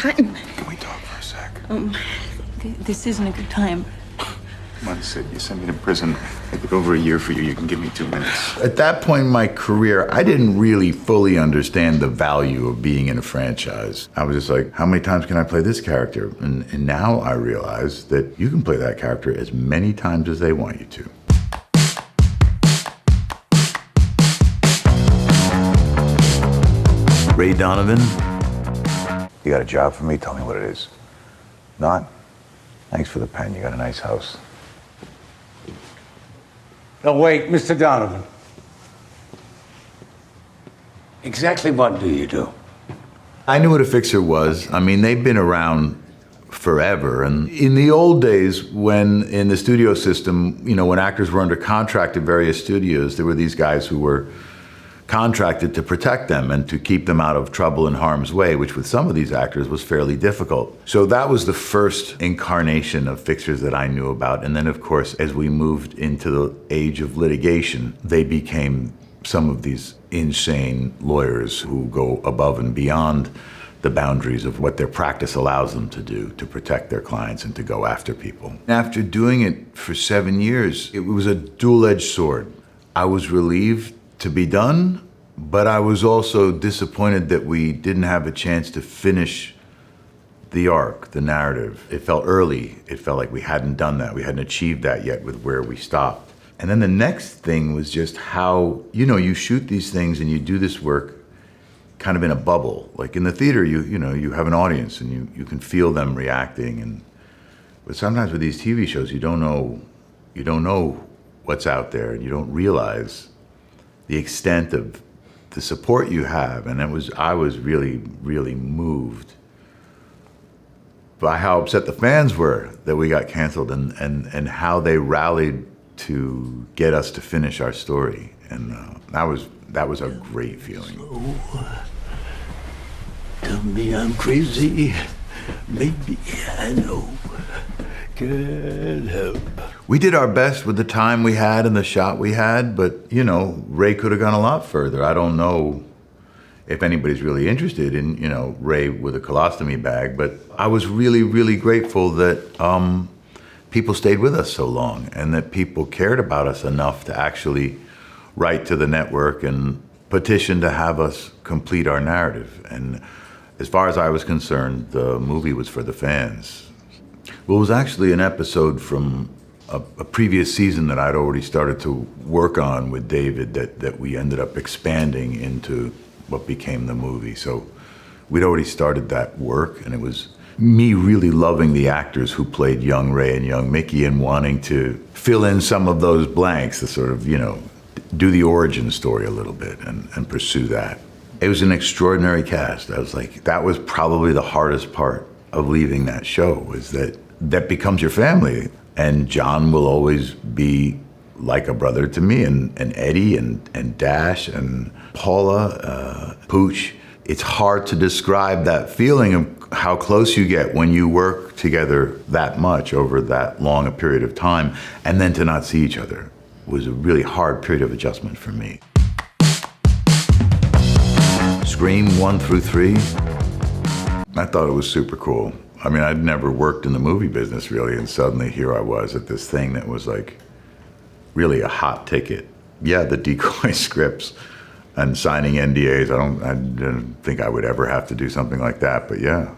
Cotton. Can we talk for a sec? This isn't a good time. Come on, Sid. You sent me to prison. I did over a year for you. You can give me 2 minutes. At that point in my career, I didn't really fully understand the value of being in a franchise. I was just like, how many times can I play this character? And now I realize that you can play that character as many times as they want you to. Ray Donovan, you got a job for me? Tell me what it is. Not? Thanks for the pen. You got a nice house. No, wait, Mr. Donovan. Exactly what do you do? I knew what a fixer was. I mean, they've been around forever. And in the old days, when in the studio system, you know, when actors were under contract at various studios, there were these guys who were contracted to protect them and to keep them out of trouble and harm's way, which with some of these actors was fairly difficult. So that was the first incarnation of fixers that I knew about. And then, of course, as we moved into the age of litigation, they became some of these insane lawyers who go above and beyond the boundaries of what their practice allows them to do to protect their clients and to go after people. After doing it for 7 years, it was a dual-edged sword. I was relieved to be done, but I was also disappointed that we didn't have a chance to finish the arc, the narrative. It felt early. It felt like we hadn't done that. We hadn't achieved that yet with where we stopped. And then the next thing was just how, you know, you shoot these things and you do this work kind of in a bubble. Like in the theater, you know, you have an audience and you can feel them reacting. But sometimes with these TV shows, you don't know what's out there, and you don't realize the extent of the support you have. And I was really, really moved by how upset the fans were that we got canceled and how they rallied to get us to finish our story. And that was a great feeling. So, tell me I'm crazy. Maybe I know. Can't help. We did our best with the time we had and the shot we had, but, you know, Ray could have gone a lot further. I don't know if anybody's really interested in, you know, Ray with a colostomy bag, but I was really, really grateful that people stayed with us so long and that people cared about us enough to actually write to the network and petition to have us complete our narrative. And as far as I was concerned, the movie was for the fans. Well, it was actually an episode from a previous season that I'd already started to work on with David that we ended up expanding into what became the movie. So we'd already started that work, and it was me really loving the actors who played young Ray and young Mickey and wanting to fill in some of those blanks to sort of, you know, do the origin story a little bit and pursue that. It was an extraordinary cast. I was like, that was probably the hardest part of leaving that show, was that becomes your family. And John will always be like a brother to me, and Eddie and Dash and Paula, Pooch. It's hard to describe that feeling of how close you get when you work together that much over that long a period of time, and then to not see each other was a really hard period of adjustment for me. Scream 1 through 3, I thought it was super cool. I mean, I'd never worked in the movie business really, and suddenly here I was at this thing that was like really a hot ticket. Yeah, the decoy scripts and signing NDAs, I didn't think I would ever have to do something like that, but yeah,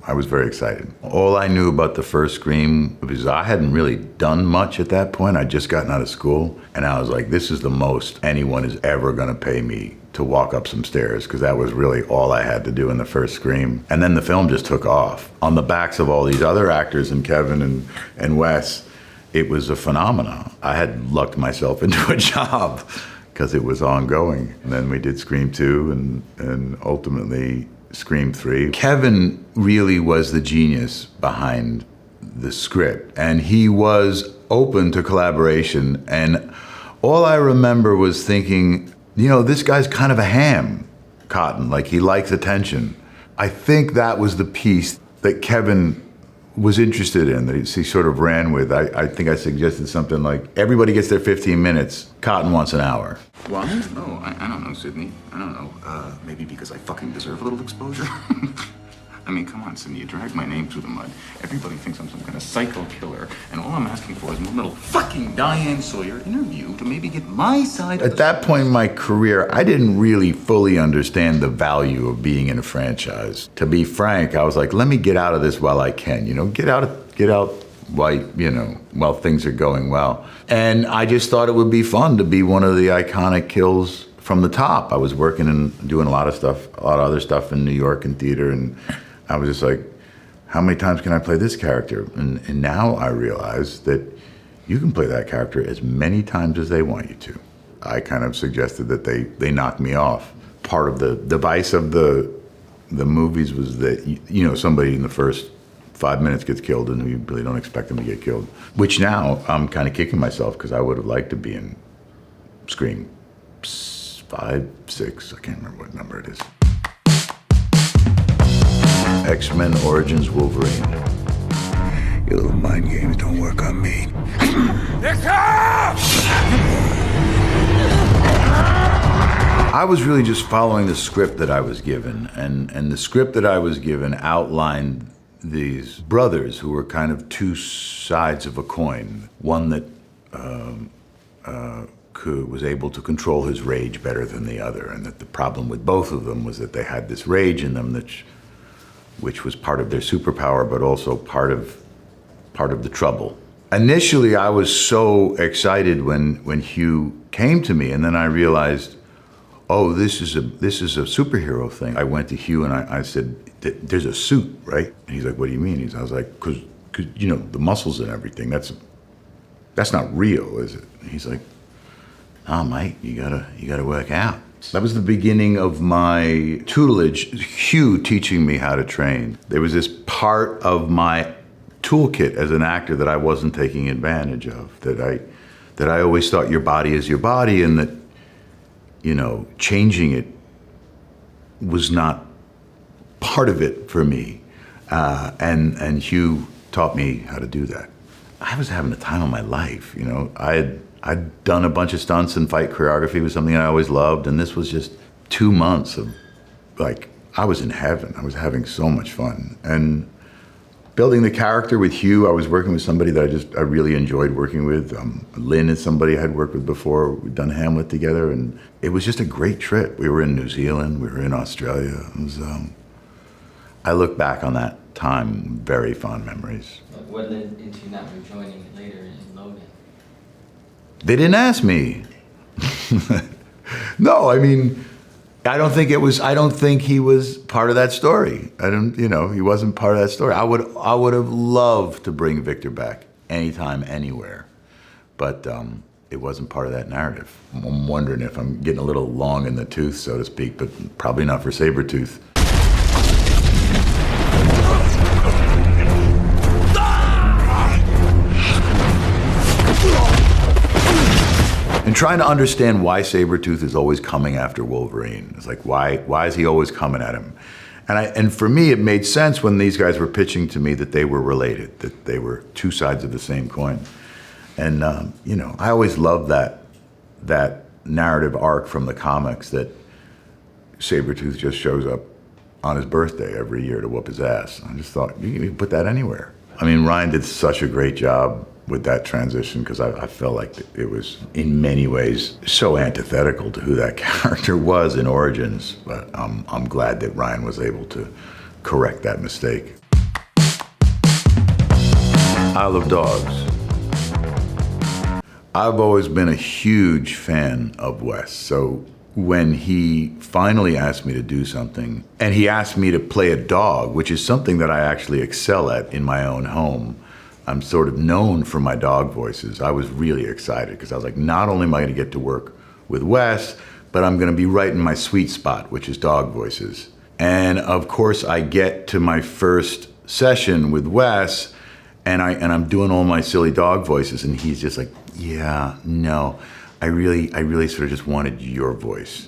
I was very excited. All I knew about the first Scream was I hadn't really done much at that point. I'd just gotten out of school, and I was like, this is the most anyone is ever gonna pay me to walk up some stairs, because that was really all I had to do in the first Scream. And then the film just took off. On the backs of all these other actors, and Kevin and Wes, it was a phenomenon. I had lucked myself into a job because it was ongoing. And then we did Scream 2 and ultimately Scream 3. Kevin really was the genius behind the script, and he was open to collaboration. And all I remember was thinking, you know, this guy's kind of a ham, Cotton, like he likes attention. I think that was the piece that Kevin was interested in, that he sort of ran with. I think I suggested something like, everybody gets their 15 minutes, Cotton wants an hour. What? No, I don't know, Sydney. I don't know. Maybe because I fucking deserve a little exposure. I mean, come on, Cindy, you dragged my name through the mud. Everybody thinks I'm some kind of psycho killer, and all I'm asking for is one little fucking Diane Sawyer interview to maybe get my side of At that point in my career, I didn't really fully understand the value of being in a franchise. To be frank, I was like, let me get out of this while I can, get out while things are going well. And I just thought it would be fun to be one of the iconic kills from the top. I was working and doing a lot of other stuff in New York and theater, and I was just like, how many times can I play this character? And now I realize that you can play that character as many times as they want you to. I kind of suggested that they knock me off. Part of the device of the movies was that, somebody in the first 5 minutes gets killed and you really don't expect them to get killed. Which now I'm kind of kicking myself because I would have liked to be in Scream 5, 6, I can't remember what number it is. X-Men Origins Wolverine. Your little mind games don't work on me. I was really just following the script that I was given, and the script that I was given outlined these brothers who were kind of two sides of a coin. One that was able to control his rage better than the other, and that the problem with both of them was that they had this rage in them which was part of their superpower, but also part of the trouble. Initially, I was so excited when Hugh came to me, and then I realized, oh, this is a superhero thing. I went to Hugh and I said, there's a suit, right? And he's like, what do you mean? I was like, cause the muscles and everything, that's not real, is it? And he's like, oh, mate, you gotta work out. That was the beginning of my tutelage, Hugh teaching me how to train. There was this part of my toolkit as an actor that I wasn't taking advantage of, that I always thought your body is your body, and that, changing it was not part of it for me. And Hugh taught me how to do that. I was having the time of my life, I'd done a bunch of stunts, and fight choreography was something I always loved, and this was just 2 months of, I was in heaven. I was having so much fun. And building the character with Hugh, I was working with somebody that I really enjoyed working with. Lynn is somebody I had worked with before. We'd done Hamlet together, and it was just a great trip. We were in New Zealand, we were in Australia. It was, I look back on that time, very fond memories. What led into not rejoining later in Logan? They didn't ask me. No, I don't think he was part of that story. He wasn't part of that story. I would have loved to bring Victor back anytime, anywhere, but it wasn't part of that narrative. I'm wondering if I'm getting a little long in the tooth, so to speak, but probably not for Sabretooth. And trying to understand why Sabretooth is always coming after Wolverine. It's like, why is he always coming at him? And for me, it made sense when these guys were pitching to me that they were related, that they were two sides of the same coin. And, I always loved that narrative arc from the comics that Sabretooth just shows up on his birthday every year to whoop his ass. I just thought, you can put that anywhere. Ryan did such a great job with that transition, because I felt like it was in many ways so antithetical to who that character was in Origins. But I'm glad that Ryan was able to correct that mistake. Isle of Dogs. I've always been a huge fan of Wes, so when he finally asked me to do something, and he asked me to play a dog, which is something that I actually excel at in my own home. I'm sort of known for my dog voices. I was really excited because I was like, not only am I going to get to work with Wes, but I'm going to be right in my sweet spot, which is dog voices. And of course, I get to my first session with Wes, and I'm doing all my silly dog voices, and he's just like, yeah, no, I really sort of just wanted your voice.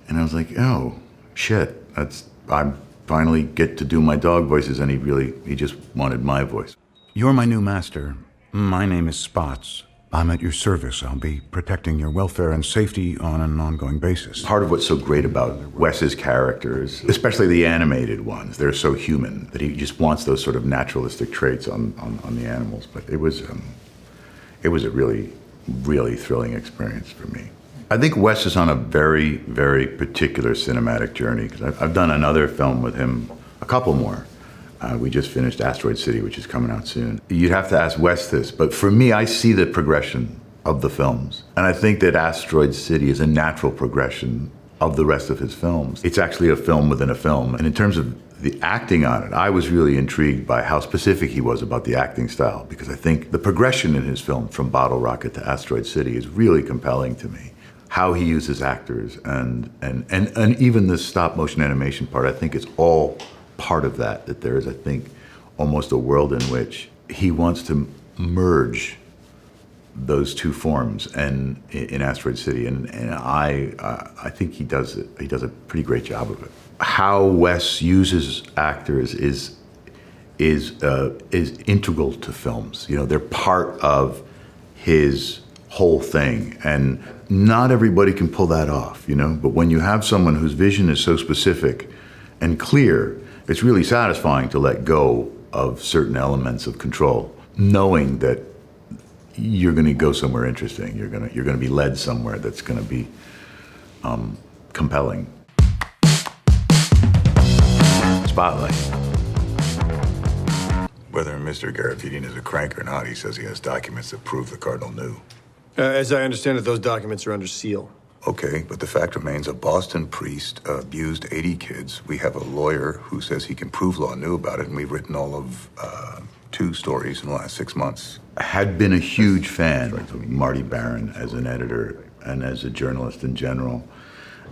And I was like, oh, shit, I finally get to do my dog voices, and he just wanted my voice. You're my new master. My name is Spots. I'm at your service. I'll be protecting your welfare and safety on an ongoing basis. Part of what's so great about Wes's characters, especially the animated ones, they're so human that he just wants those sort of naturalistic traits on the animals. But it was a really, really thrilling experience for me. I think Wes is on a very, very particular cinematic journey, because I've done another film with him, a couple more. We just finished Asteroid City, which is coming out soon. You'd have to ask Wes this, but for me, I see the progression of the films. And I think that Asteroid City is a natural progression of the rest of his films. It's actually a film within a film. And in terms of the acting on it, I was really intrigued by how specific he was about the acting style, because I think the progression in his film from Bottle Rocket to Asteroid City is really compelling to me. How he uses actors and even the stop motion animation part, I think it's all part of that there is, I think, almost a world in which he wants to merge those two forms and in Asteroid City, and I think he does it. He does a pretty great job of it. How Wes uses actors is integral to films. You know, they're part of his whole thing, and not everybody can pull that off, you know? But when you have someone whose vision is so specific and clear, it's really satisfying to let go of certain elements of control, knowing that you're going to go somewhere interesting. You're going to be led somewhere that's going to be compelling. Spotlight. Whether Mr. Gariffidian is a crank or not, he says he has documents that prove the Cardinal knew. As I understand it, those documents are under seal. Okay, but the fact remains a Boston priest abused 80 kids. We have a lawyer who says he can prove Law knew about it, and we've written all of 2 stories in the last 6 months. I had been a huge fan of Marty Baron as an editor and as a journalist in general.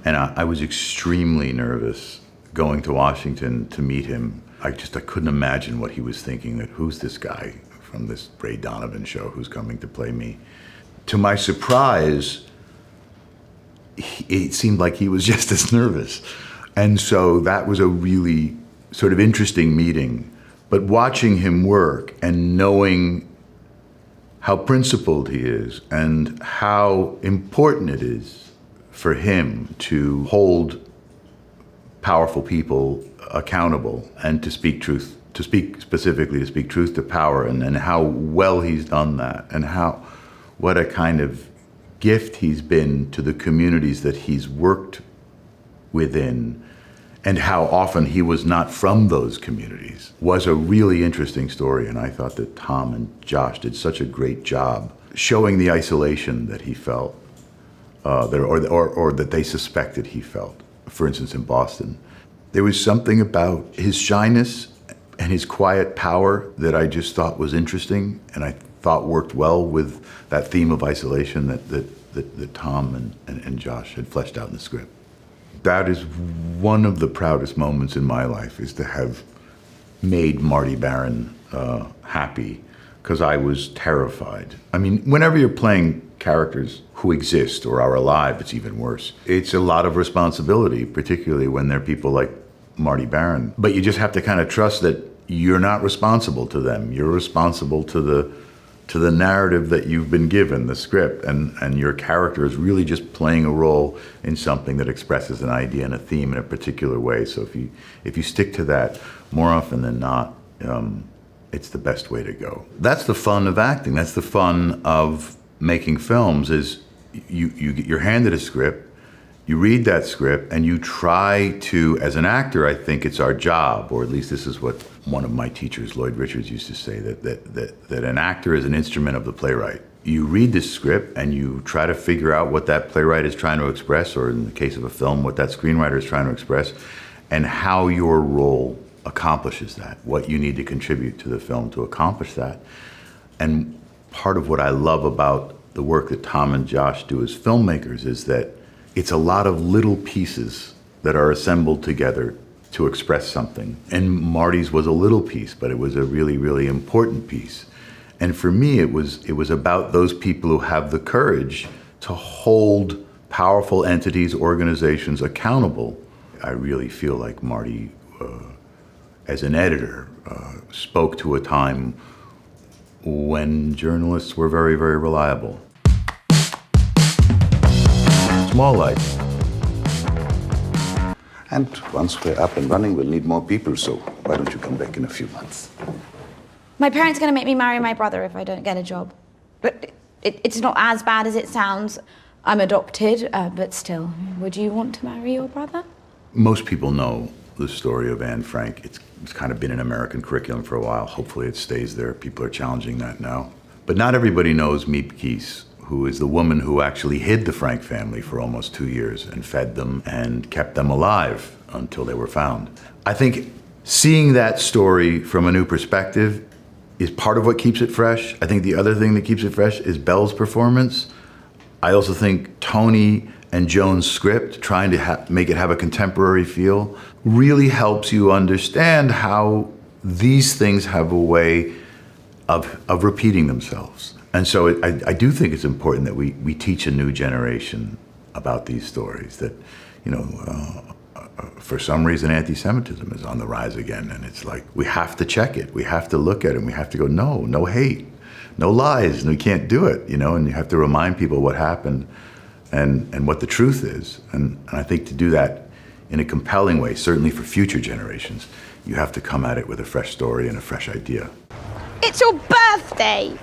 And I was extremely nervous going to Washington to meet him. I couldn't imagine what he was thinking, that who's this guy from this Ray Donovan show who's coming to play me. To my surprise, it seemed like he was just as nervous. And so that was a really sort of interesting meeting. But watching him work and knowing how principled he is and how important it is for him to hold powerful people accountable and to speak truth, to speak truth to power, and how well he's done that, and what a kind of gift he's been to the communities that he's worked within, and how often he was not from those communities, was a really interesting story. And I thought that Tom and Josh did such a great job showing the isolation that he felt, or that they suspected he felt. For instance, in Boston, there was something about his shyness and his quiet power that I just thought was interesting, and I thought worked well with that theme of isolation that Tom and Josh had fleshed out in the script. That is one of the proudest moments in my life, is to have made Marty Baron happy, because I was terrified. I mean, whenever you're playing characters who exist or are alive, it's even worse. It's a lot of responsibility, particularly when they're people like Marty Baron. But you just have to kind of trust that you're not responsible to them. You're responsible to the narrative that you've been given, the script, and your character is really just playing a role in something that expresses an idea and a theme in a particular way. So if you stick to that, more often than not, it's the best way to go. That's the fun of acting. That's the fun of making films, is you're handed a script, you read that script, and you try to, as an actor, I think it's our job, or at least this is what one of my teachers, Lloyd Richards, used to say, that an actor is an instrument of the playwright. You read this script and you try to figure out what that playwright is trying to express, or in the case of a film, what that screenwriter is trying to express, and how your role accomplishes that, what you need to contribute to the film to accomplish that. And part of what I love about the work that Tom and Josh do as filmmakers is that it's a lot of little pieces that are assembled together to express something. And Marty's was a little piece, but it was a really, really important piece. And for me, it was about those people who have the courage to hold powerful entities, organizations accountable. I really feel like Marty, as an editor, spoke to a time when journalists were very, very reliable. Small light. And once we're up and running, we'll need more people, so why don't you come back in a few months? My parents are going to make me marry my brother if I don't get a job. But it's not as bad as it sounds. I'm adopted, but still. Would you want to marry your brother? Most people know the story of Anne Frank. It's kind of been an American curriculum for a while. Hopefully it stays there. People are challenging that now. But not everybody knows Miep Kies, who is the woman who actually hid the Frank family for almost 2 years and fed them and kept them alive until they were found. I think seeing that story from a new perspective is part of what keeps it fresh. I think the other thing that keeps it fresh is Belle's performance. I also think Tony and Joan's script, trying to make it have a contemporary feel, really helps you understand how these things have a way of repeating themselves. And so I do think it's important that we teach a new generation about these stories, that, you know, for some reason anti-Semitism is on the rise again, and it's like, we have to check it, we have to look at it, and we have to go, no hate, no lies, and we can't do it, you know, and you have to remind people what happened and what the truth is. And I think to do that in a compelling way, certainly for future generations, you have to come at it with a fresh story and a fresh idea. It's your birthday!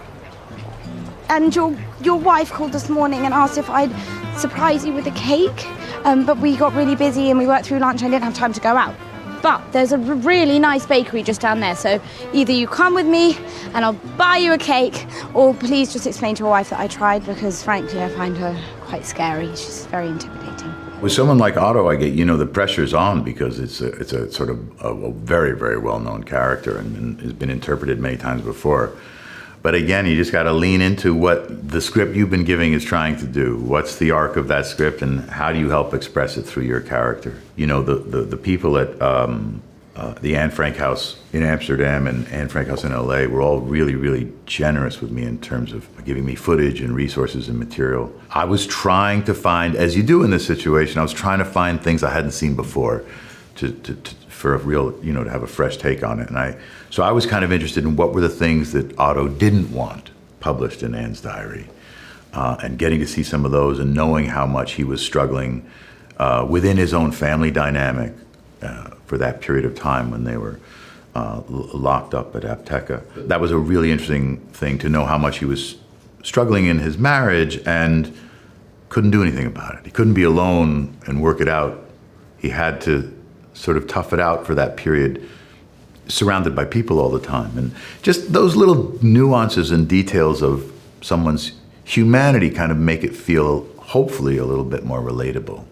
And your wife called this morning and asked if I'd surprise you with a cake, but we got really busy and we worked through lunch and I didn't have time to go out. But there's a really nice bakery just down there, so either you come with me and I'll buy you a cake, or please just explain to your wife that I tried, because frankly I find her quite scary. She's very intimidating. With someone like Otto, I get, you know, the pressure's on because it's a sort of a very, very well-known character and has been interpreted many times before. But again, you just got to lean into what the script you've been giving is trying to do. What's the arc of that script, and how do you help express it through your character? You know, the people at the Anne Frank House in Amsterdam and Anne Frank House in LA were all really, really generous with me in terms of giving me footage and resources and material. I was trying to find, as you do in this situation, I was trying to find things I hadn't seen before for a real, you know, to have a fresh take on it. And so I was kind of interested in what were the things that Otto didn't want published in Anne's diary, and getting to see some of those and knowing how much he was struggling within his own family dynamic for that period of time when they were locked up at Apteca. That was a really interesting thing, to know how much he was struggling in his marriage and couldn't do anything about it. He couldn't be alone and work it out. He had to sort of tough it out for that period, surrounded by people all the time. And just those little nuances and details of someone's humanity kind of make it feel, hopefully, a little bit more relatable.